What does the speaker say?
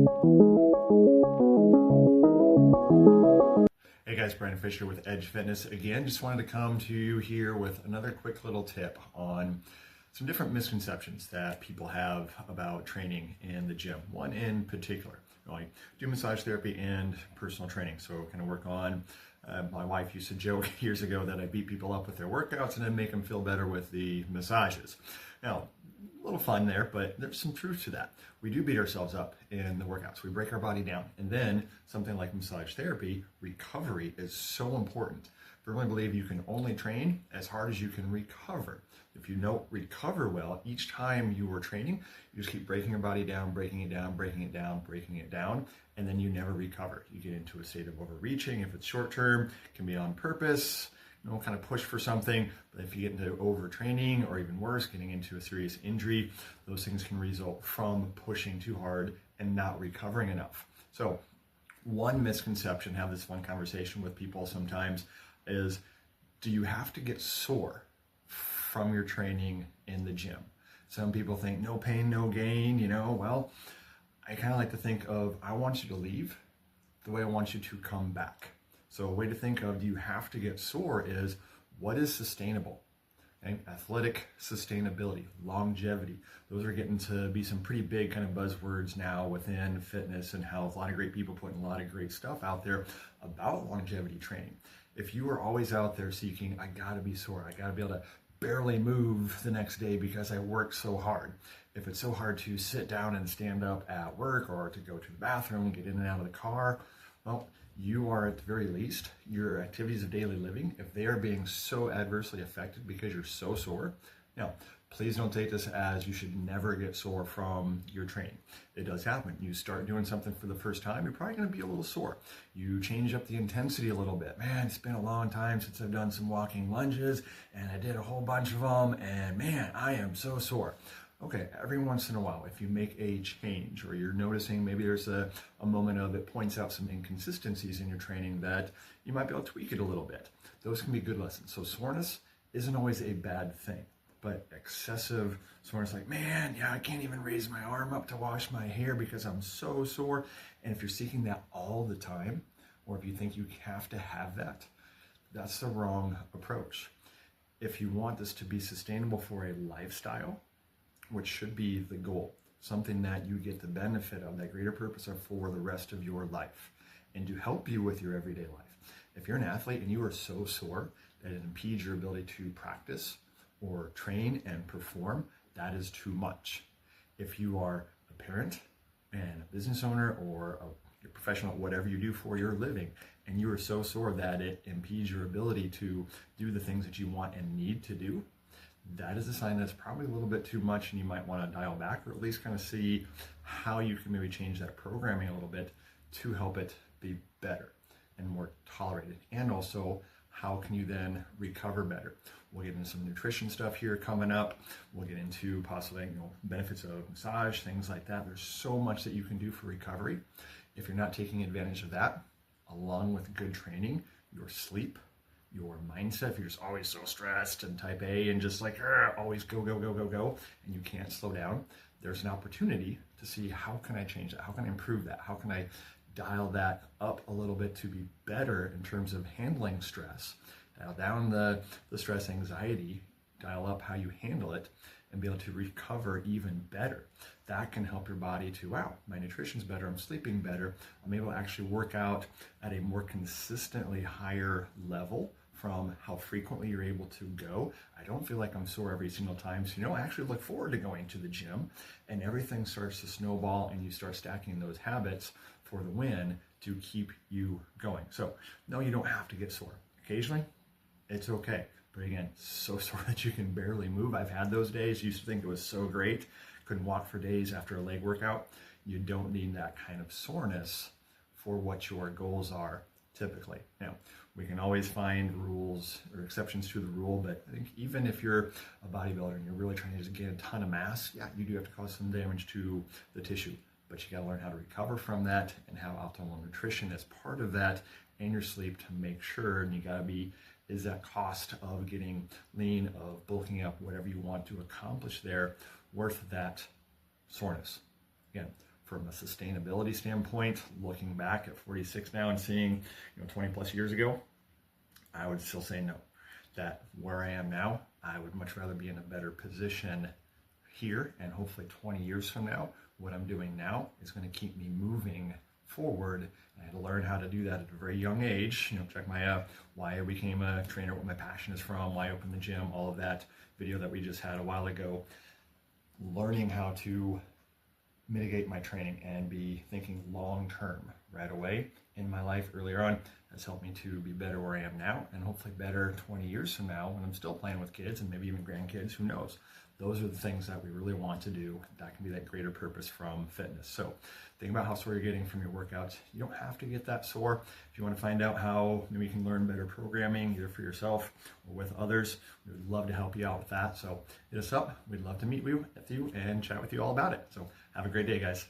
Hey guys, Brandon Fisher with Edge Fitness again. Just wanted to come to you here with another quick little tip on some different misconceptions that people have about training in the gym. One in particular, I do massage therapy and personal training, so kind of work on. My wife used to joke years ago that I beat people up with their workouts and then make them feel better with the massages. Now, a little fun there, but there's some truth to that. We do beat ourselves up in the workouts. We break our body down. And then something like massage therapy, recovery is so important. I firmly believe you can only train as hard as you can recover. If you don't recover well, each time you were training, you just keep breaking your body down, breaking it down, breaking it down, breaking it down, and then you never recover. You get into a state of overreaching. If it's short term, it can be on purpose, kind of push for something. But if you get into overtraining or even worse, getting into a serious injury, those things can result from pushing too hard and not recovering enough. So one misconception, have this fun conversation with people sometimes, is do you have to get sore from your training in the gym? Some people think no pain, no gain, well, I kind of like to think of, I want you to leave the way I want you to come back. So a way to think of, do you have to get sore, is what is sustainable? Okay? Athletic sustainability, longevity. Those are getting to be some pretty big kind of buzzwords now within fitness and health. A lot of great people putting a lot of great stuff out there about longevity training. If you are always out there seeking, I gotta be sore, I gotta be able to barely move the next day because I worked so hard. If it's so hard to sit down and stand up at work or to go to the bathroom, get in and out of the car, well, you are at the very least, your activities of daily living, if they are being so adversely affected because you're so sore. Now, please don't take this as you should never get sore from your training. It does happen. You start doing something for the first time, you're probably going to be a little sore. You change up the intensity a little bit. Man, it's been a long time since I've done some walking lunges, and I did a whole bunch of them, and man, I am so sore. Okay, every once in a while, if you make a change or you're noticing maybe there's a moment of it points out some inconsistencies in your training, that you might be able to tweak it a little bit. Those can be good lessons. So soreness isn't always a bad thing, but excessive soreness, like, man, yeah, I can't even raise my arm up to wash my hair because I'm so sore. And if you're seeking that all the time, or if you think you have to have that, that's the wrong approach. If you want this to be sustainable for a lifestyle, which should be the goal, something that you get the benefit of, that greater purpose of for the rest of your life, and to help you with your everyday life. If you're an athlete and you are so sore that it impedes your ability to practice or train and perform, that is too much. If you are a parent and a business owner or a professional, whatever you do for your living, and you are so sore that it impedes your ability to do the things that you want and need to do, that is a sign that's probably a little bit too much, and you might want to dial back, or at least kind of see how you can maybe change that programming a little bit to help it be better and more tolerated. And also, how can you then recover better? We'll get into some nutrition stuff here coming up. We'll get into possibly benefits of massage, things like that. There's so much that you can do for recovery. If you're not taking advantage of that, along with good training, your sleep, your mindset, if you're just always so stressed and type A and just like always go, go, go, go, go, and you can't slow down, there's an opportunity to see, how can I change that? How can I improve that? How can I dial that up a little bit to be better in terms of handling stress? Dial down the stress, anxiety, dial up how you handle it, and be able to recover even better. That can help your body to, wow, my nutrition's better, I'm sleeping better, I'm able to actually work out at a more consistently higher level from how frequently you're able to go. I don't feel like I'm sore every single time. So, I actually look forward to going to the gym, and everything starts to snowball, and you start stacking those habits for the win to keep you going. So, no, you don't have to get sore. Occasionally, it's okay. But again, so sore that you can barely move. I've had those days. Used to think it was so great. Couldn't walk for days after a leg workout. You don't need that kind of soreness for what your goals are typically. Now, we can always find rules or exceptions to the rule, but I think even if you're a bodybuilder and you're really trying to just gain a ton of mass, yeah, you do have to cause some damage to the tissue, but you got to learn how to recover from that and have optimal nutrition as part of that, and your sleep to make sure. And you got to be, is that cost of getting lean, of bulking up, whatever you want to accomplish there, worth that soreness? Again, from a sustainability standpoint, looking back at 46 now and seeing, 20 plus years ago, I would still say no. That where I am now, I would much rather be in a better position here, and hopefully 20 years from now, what I'm doing now is going to keep me moving forward. I had to learn how to do that at a very young age. Check my why I became a trainer, what my passion is from, why I opened the gym, all of that video that we just had a while ago. Learning how to mitigate my training and be thinking long term right away in my life earlier on has helped me to be better where I am now, and hopefully better 20 years from now when I'm still playing with kids and maybe even grandkids, who knows. Those are the things that we really want to do. That can be that greater purpose from fitness. So think about how sore you're getting from your workouts. You don't have to get that sore. If you want to find out how maybe you can learn better programming, either for yourself or with others, we would love to help you out with that. So hit us up. We'd love to meet with you and chat with you all about it. So have a great day, guys.